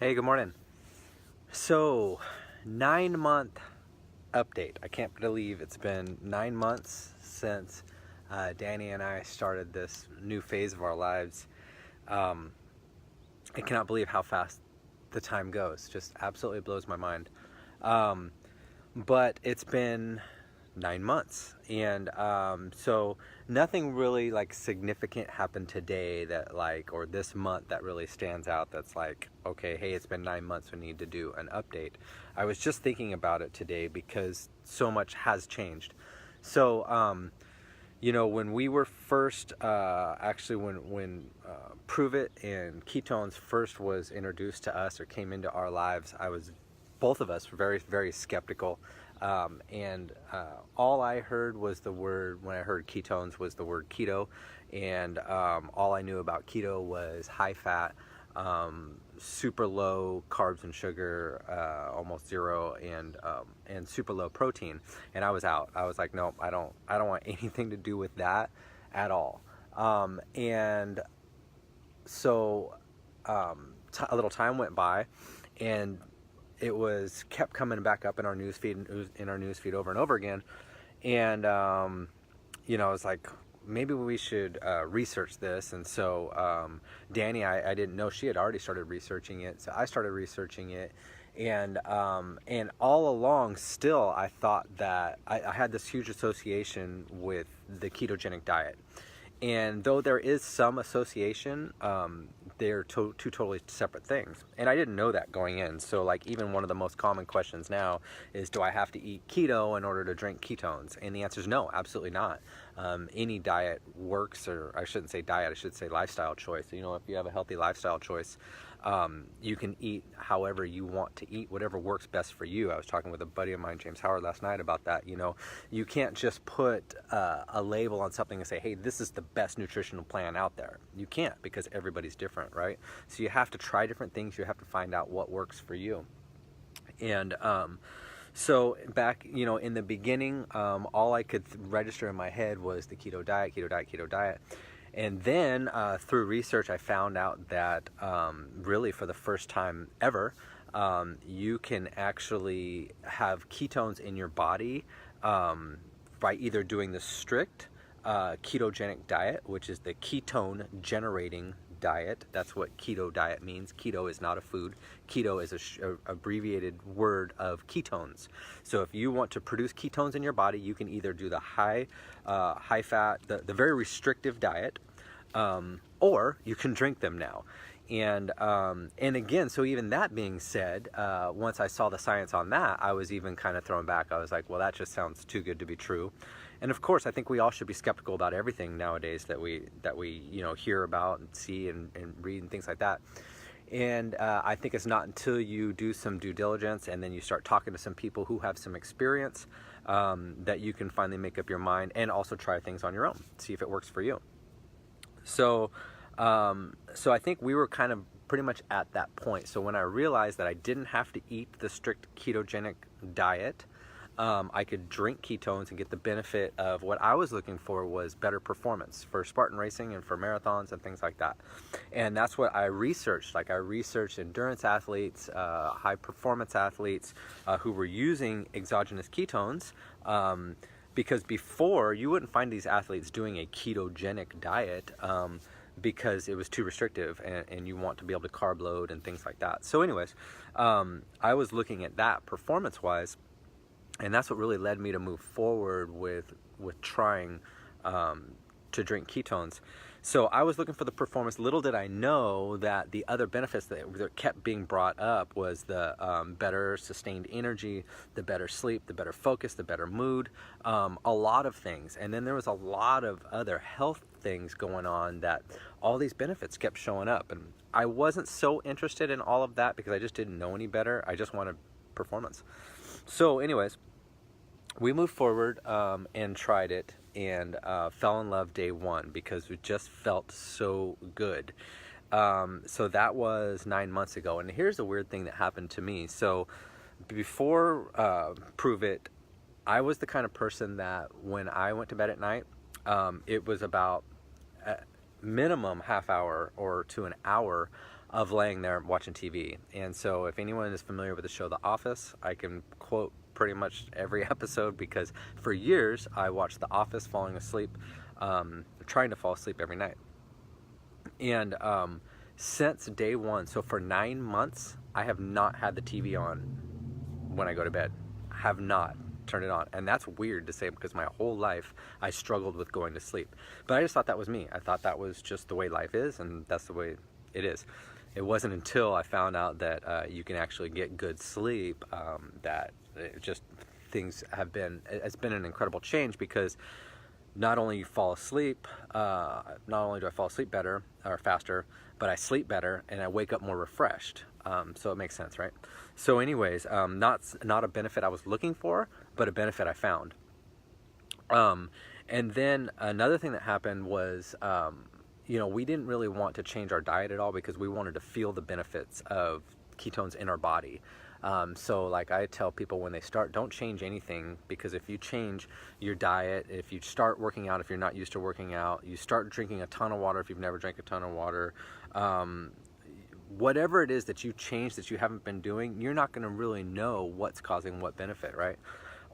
Hey, good morning. So, 9-month update. I can't believe it's been 9 months since Danny and I started this new phase of our lives. I cannot believe how fast the time goes. Just absolutely blows my mind. Um, but it's been 9 months, and so nothing really like significant happened today that or this month that really stands out. That's like, okay, hey, it's been 9 months. We need to do an update. I was just thinking about it today because so much has changed. So, when we were first, actually, when Pruvit and ketones first was introduced to us or came into our lives, both of us were very, very skeptical. And all I heard was the word, when I heard ketones, was the word keto. And all I knew about keto was high fat, super low carbs and sugar, almost zero, and super low protein. And I was out. I was like, no, I don't want anything to do with that at all. And so a little time went by, and it kept coming back up in our newsfeed over and over again. And I was like, maybe we should research this. And so Danny, I didn't know she had already started researching it, so I started researching it. And all along, still, I thought that I had this huge association with the ketogenic diet. And though there is some association, they're two totally separate things. And I didn't know that going in. So like, even one of the most common questions now is, do I have to eat keto in order to drink ketones? And the answer is no, absolutely not. Any diet works, or I shouldn't say diet, I should say lifestyle choice. If you have a healthy lifestyle choice, you can eat however you want to eat, whatever works best for you. I was talking with a buddy of mine, James Howard, last night about that. You can't just put a label on something and say, hey, this is the best nutritional plan out there. You can't, because everybody's different, right? So you have to try different things. You have to find out what works for you. And so back, in the beginning, all I could register in my head was the keto diet, keto diet, keto diet. And then through research, I found out that really for the first time ever, you can actually have ketones in your body by either doing the strict ketogenic diet, which is the ketone generating diet. That's what keto diet means. Keto is not a food. Keto is a abbreviated word of ketones. So if you want to produce ketones in your body, you can either do the high fat, the very restrictive diet, or you can drink them now. And again, so even that being said, once I saw the science on that, I was even kind of thrown back. I was like, well, that just sounds too good to be true. And of course, I think we all should be skeptical about everything nowadays that we hear about and see and read and things like that. And I think it's not until you do some due diligence and then you start talking to some people who have some experience that you can finally make up your mind and also try things on your own, see if it works for you. So I think we were kind of pretty much at that point. So when I realized that I didn't have to eat the strict ketogenic diet, I could drink ketones and get the benefit of what I was looking for was better performance for Spartan racing and for marathons and things like that. And that's what I researched. I researched endurance athletes, high performance athletes who were using exogenous ketones. Because before, you wouldn't find these athletes doing a ketogenic diet because it was too restrictive, and you want to be able to carb load and things like that. So anyways, I was looking at that performance-wise, and that's what really led me to move forward with trying to drink ketones. So I was looking for the performance. Little did I know that the other benefits that kept being brought up was the better sustained energy, the better sleep, the better focus, the better mood, a lot of things. And then there was a lot of other health things going on that all these benefits kept showing up. And I wasn't so interested in all of that because I just didn't know any better. I just wanted performance. So anyways, we moved forward and tried it, and fell in love day one because it just felt so good. So that was 9 months ago. And here's the weird thing that happened to me. So before Pruvit, I was the kind of person that when I went to bed at night, it was about minimum half hour or to an hour of laying there watching TV. And so if anyone is familiar with the show The Office, I can quote pretty much every episode, because for years I watched The Office falling asleep, trying to fall asleep every night. And since day one, so for 9 months, I have not had the TV on when I go to bed. I have not turned it on. And that's weird to say, because my whole life I struggled with going to sleep. But I just thought that was me. I thought that was just the way life is, and that's the way it is. It wasn't until I found out that you can actually get good sleep that it just it's been an incredible change, because not only fall asleep, not only do I fall asleep better or faster, but I sleep better and I wake up more refreshed. So it makes sense, right? So anyways, not a benefit I was looking for, but a benefit I found. And then another thing that happened was, we didn't really want to change our diet at all, because we wanted to feel the benefits of ketones in our body. So like I tell people when they start, don't change anything, because if you change your diet, if you start working out, if you're not used to working out, you start drinking a ton of water if you've never drank a ton of water, whatever it is that you change that you haven't been doing, you're not going to really know what's causing what benefit, right?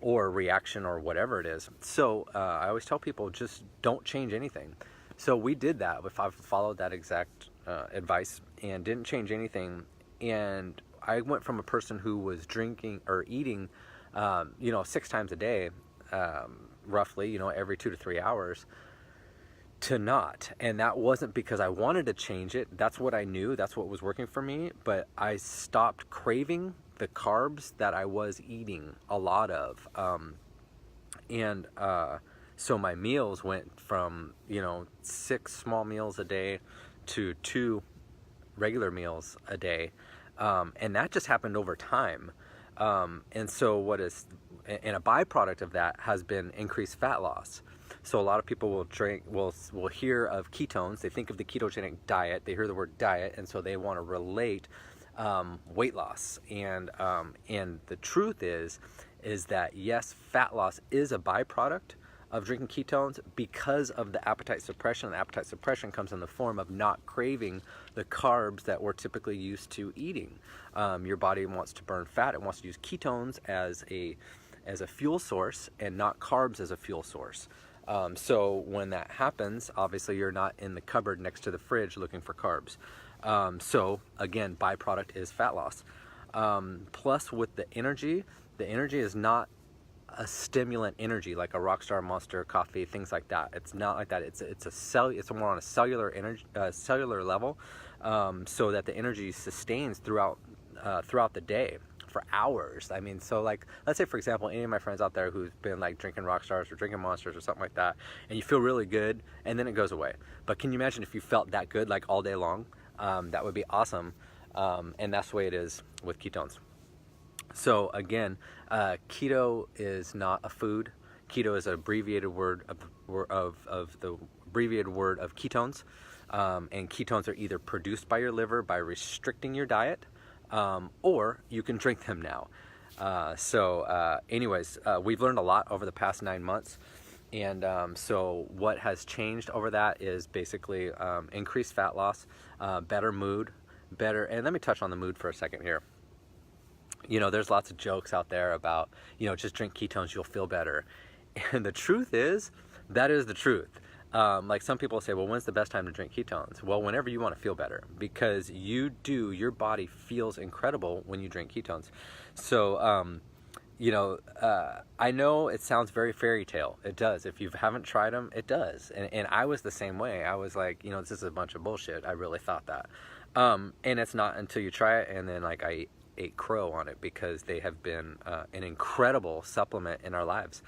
Or reaction or whatever it is. So I always tell people, just don't change anything. So we did that. If I followed that exact advice and didn't change anything, and I went from a person who was drinking or eating, 6 times a day, roughly, every 2 to 3 hours, to not. And that wasn't because I wanted to change it. That's what I knew. That's what was working for me. But I stopped craving the carbs that I was eating a lot of. So my meals went from, 6 small meals a day to 2 regular meals a day. And that just happened over time. And so and a byproduct of that has been increased fat loss. So a lot of people will hear of ketones. They think of the ketogenic diet. They hear the word diet, and so they want to relate weight loss. And the truth is that yes, fat loss is a byproduct of drinking ketones because of the appetite suppression. The appetite suppression comes in the form of not craving the carbs that we're typically used to eating. Your body wants to burn fat. It wants to use ketones as a fuel source and not carbs as a fuel source. So when that happens, obviously you're not in the cupboard next to the fridge looking for carbs. So again, byproduct is fat loss. Plus with the energy is not a stimulant energy like a Rockstar, Monster, coffee, things like that. It's not like that. It's more on a cellular energy, cellular level, so that the energy sustains throughout the day for hours. I mean, so like, let's say for example, any of my friends out there who's been like drinking Rockstars or drinking Monsters or something like that, and you feel really good, and then it goes away. But can you imagine if you felt that good like all day long? That would be awesome. And that's the way it is with ketones. So again, keto is not a food. Keto is an abbreviated word of the abbreviated word of ketones, and ketones are either produced by your liver by restricting your diet, or you can drink them now. Anyways, we've learned a lot over the past 9 months, and so what has changed over that is basically increased fat loss, better mood, and let me touch on the mood for a second here. There's lots of jokes out there about, just drink ketones, you'll feel better. And the truth is, that is the truth. Like some people say, well, when's the best time to drink ketones? Well, whenever you want to feel better, because your body feels incredible when you drink ketones. So, I know it sounds very fairy tale. It does. If you haven't tried them, it does. And I was the same way. I was like, this is a bunch of bullshit. I really thought that. And it's not until you try it, and then like I ate crow on it, because they have been an incredible supplement in our lives.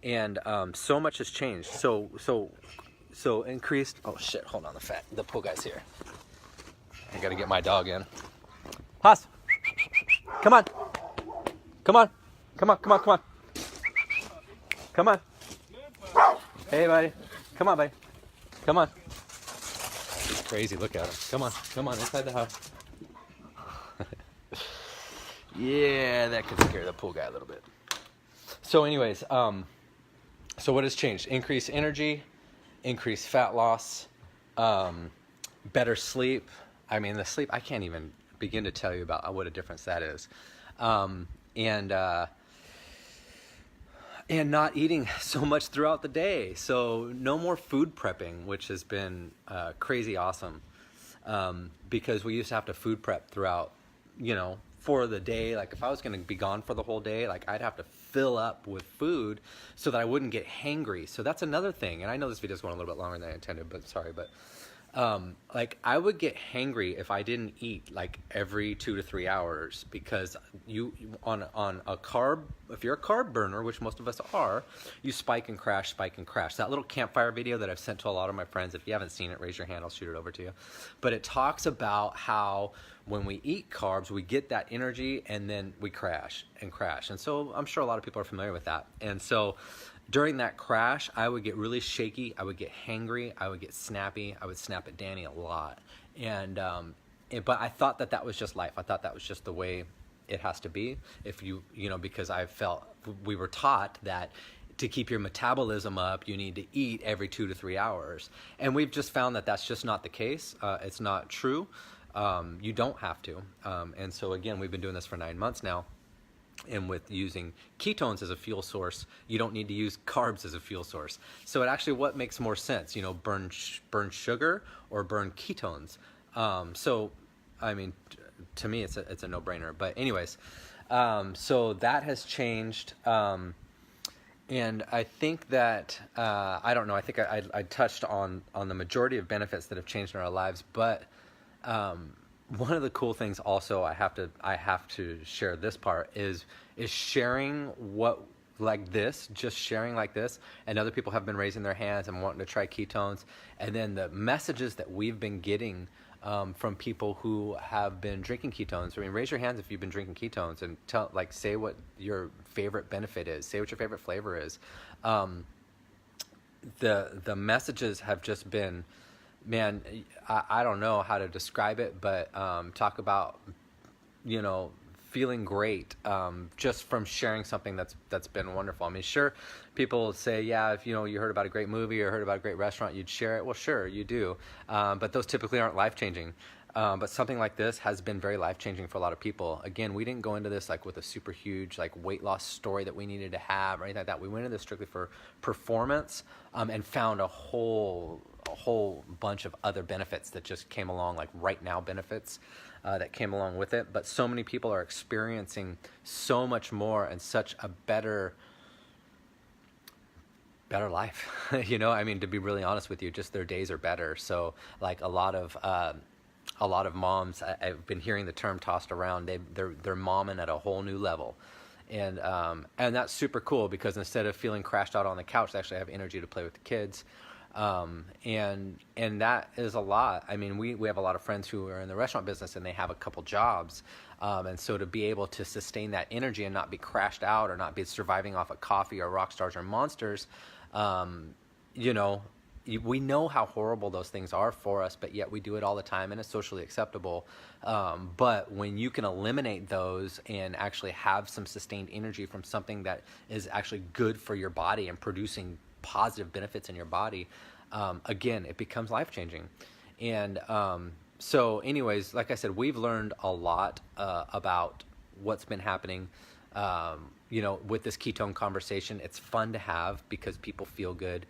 And so much has changed. So increased. Oh shit! Hold on, the pool guy's here. I gotta get my dog in. Haas, come on, come on, come on, come on, come on, come on. Hey, buddy, come on, buddy, come on. He's crazy. Look at him. Come on, inside the house. Yeah, that could scare the pool guy a little bit. So anyways, so what has changed? Increased energy, increased fat loss, better sleep, I mean, the sleep, I can't even begin to tell you about what a difference that is. Um, and, uh, and not eating so much throughout the day. So no more food prepping, which has been crazy awesome. Because we used to have to food prep throughout, for the day. Like if I was going to be gone for the whole day, like I'd have to fill up with food so that I wouldn't get hangry. So that's another thing. And I know this video is going a little bit longer than I intended, but sorry, but like I would get hangry if I didn't eat like every 2 to 3 hours, because you on a carb, if you're a carb burner, which most of us are, you spike and crash, spike and crash. That little campfire video that I've sent to a lot of my friends, if you haven't seen it, raise your hand, I'll shoot it over to you. But it talks about how when we eat carbs, we get that energy and then we crash and crash. And so I'm sure a lot of people are familiar with that. And so during that crash, I would get really shaky, I would get hangry, I would get snappy, I would snap at Danny a lot. And but I thought that that was just life. I thought that was just the way it has to be. If because I felt we were taught that to keep your metabolism up, you need to eat every 2 to 3 hours. And we've just found that that's just not the case. It's not true. You don't have to. And so again, we've been doing this for 9 months now. And with using ketones as a fuel source, you don't need to use carbs as a fuel source. So it actually, what makes more sense, burn sugar or burn ketones? So, I mean, to me, it's a no-brainer. But anyways, so that has changed. And I think that, I don't know, I think I touched on the majority of benefits that have changed in our lives, but one of the cool things also I have to share this part is sharing just sharing like this, and other people have been raising their hands and wanting to try ketones, and then the messages that we've been getting from people who have been drinking ketones. I mean, raise your hands if you've been drinking ketones, and say what your favorite benefit is, say what your favorite flavor is. The messages have just been, man, I don't know how to describe it, but talk about, feeling great just from sharing something that's been wonderful. I mean, sure, people say, yeah, if you heard about a great movie or heard about a great restaurant, you'd share it. Well, sure, you do, but those typically aren't life-changing. But something like this has been very life-changing for a lot of people. Again, we didn't go into this like with a super huge like weight loss story that we needed to have or anything like that. We went into this strictly for performance, and found a whole bunch of other benefits that just came along, like right now benefits that came along with it. But so many people are experiencing so much more and such a better life. I mean, to be really honest with you, just their days are better. So like a lot of moms, I've been hearing the term tossed around, they're momming at a whole new level. And that's super cool, because instead of feeling crashed out on the couch, they actually have energy to play with the kids. And that is a lot. I mean, we have a lot of friends who are in the restaurant business and they have a couple jobs. And so to be able to sustain that energy and not be crashed out or not be surviving off of coffee or Rockstars or Monsters, we know how horrible those things are for us, but yet we do it all the time and it's socially acceptable. But when you can eliminate those and actually have some sustained energy from something that is actually good for your body and producing positive benefits in your body, again, it becomes life-changing. And so anyways, like I said, we've learned a lot about what's been happening with this ketone conversation. It's fun to have because people feel good.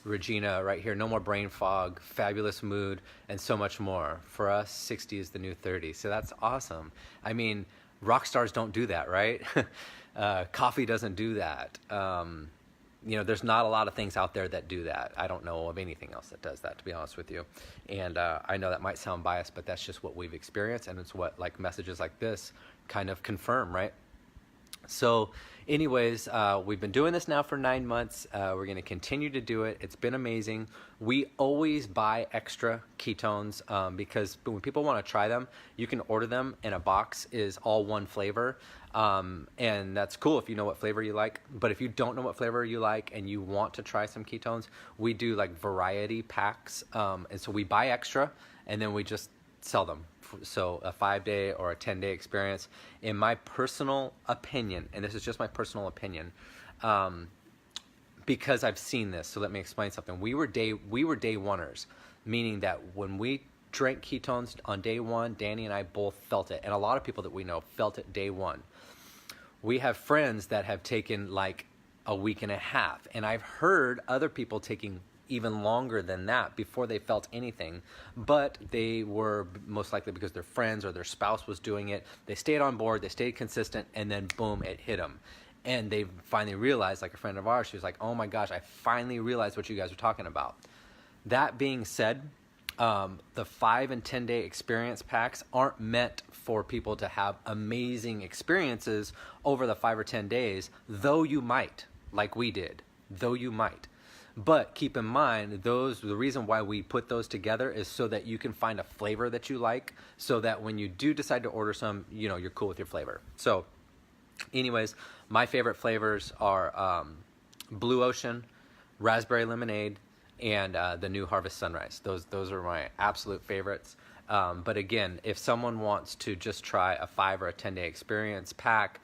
Regina right here, no more brain fog, fabulous mood, and so much more. For us, 60 is the new 30. So that's awesome. I mean, rock stars don't do that, right? Coffee doesn't do that. There's not a lot of things out there that do that. I don't know of anything else that does that, to be honest with you. And I know that might sound biased, but that's just what we've experienced, and it's what like messages like this kind of confirm, right? So anyways, we've been doing this now for 9 months. We're going to continue to do it. It's been amazing. We always buy extra ketones because when people want to try them, you can order them and a box is all one flavor. And that's cool if you know what flavor you like. But if you don't know what flavor you like and you want to try some ketones, we do like variety packs. And so we buy extra and then we just sell them. So a 5-day or a 10-day experience. In my personal opinion, and this is just my personal opinion, because I've seen this, so let me explain something. We were day oneers, meaning that when we drank ketones on day one. Danny and I both felt it, and a lot of people that we know felt it day one. We have friends that have taken like a week and a half, and I've heard other people taking even longer than that before they felt anything, but they were most likely because their friends or their spouse was doing it. They stayed on board, they stayed consistent, and then boom, it hit them. And they finally realized, like a friend of ours, she was like, oh my gosh, I finally realized what you guys were talking about. That being said, the 5 and 10 day experience packs aren't meant for people to have amazing experiences over the 5 or 10 days, though you might, like we did, though you might. But keep in mind, the reason why we put those together is so that you can find a flavor that you like, so that when you do decide to order some, you know, you're cool with your flavor. So anyways, my favorite flavors are Blue Ocean, Raspberry Lemonade, and the new Harvest Sunrise. Those are my absolute favorites. But again, if someone wants to just try a 5 or a 10 day experience pack,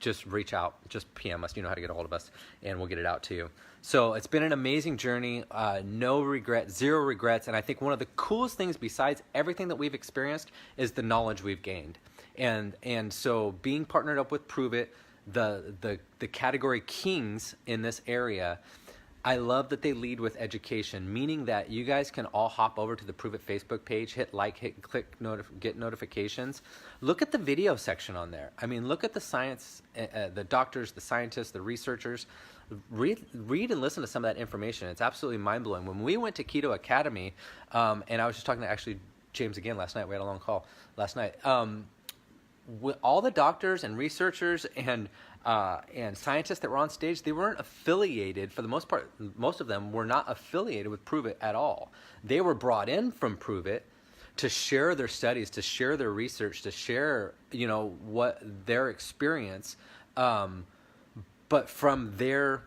just reach out, just PM us, you know how to get a hold of us, and we'll get it out to you. So it's been an amazing journey, no regrets, zero regrets, and I think one of the coolest things besides everything that we've experienced is the knowledge we've gained. And so being partnered up with Pruvit, the category kings in this area, I love that they lead with education, meaning that you guys can all hop over to the Pruvit Facebook page, hit like, get notifications. Look at the video section on there. I mean, look at the science, the doctors, the scientists, the researchers. Read and listen to some of that information. It's absolutely mind-blowing. When we went to Keto Academy, and I was just talking to actually James again last night. We had a long call last night. With all the doctors and researchers and scientists that were on stage, they weren't affiliated, for the most part. Most of them were not affiliated with Pruvit at all. They were brought in from Pruvit to share their studies, to share their research, to share, you know, what their experience, but from their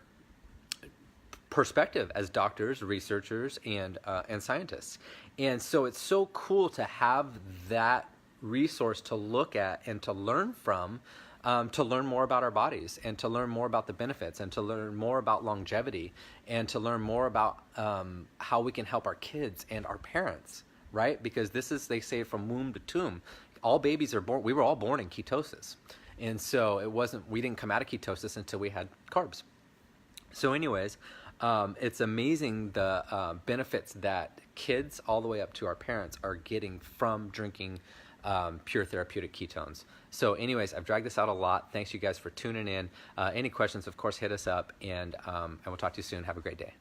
perspective as doctors, researchers, and scientists. And so it's so cool to have that resource to look at and to learn from, to learn more about our bodies, and to learn more about the benefits, and to learn more about longevity, and to learn more about how we can help our kids and our parents, right? Because this is, they say, from womb to tomb. All babies are born, we were all born in ketosis. And so it wasn't, we didn't come out of ketosis until we had carbs. So anyways, it's amazing the benefits that kids all the way up to our parents are getting from drinking pure therapeutic ketones. So anyways, I've dragged this out a lot. Thanks you guys for tuning in. Any questions, of course, hit us up, and we'll talk to you soon. Have a great day.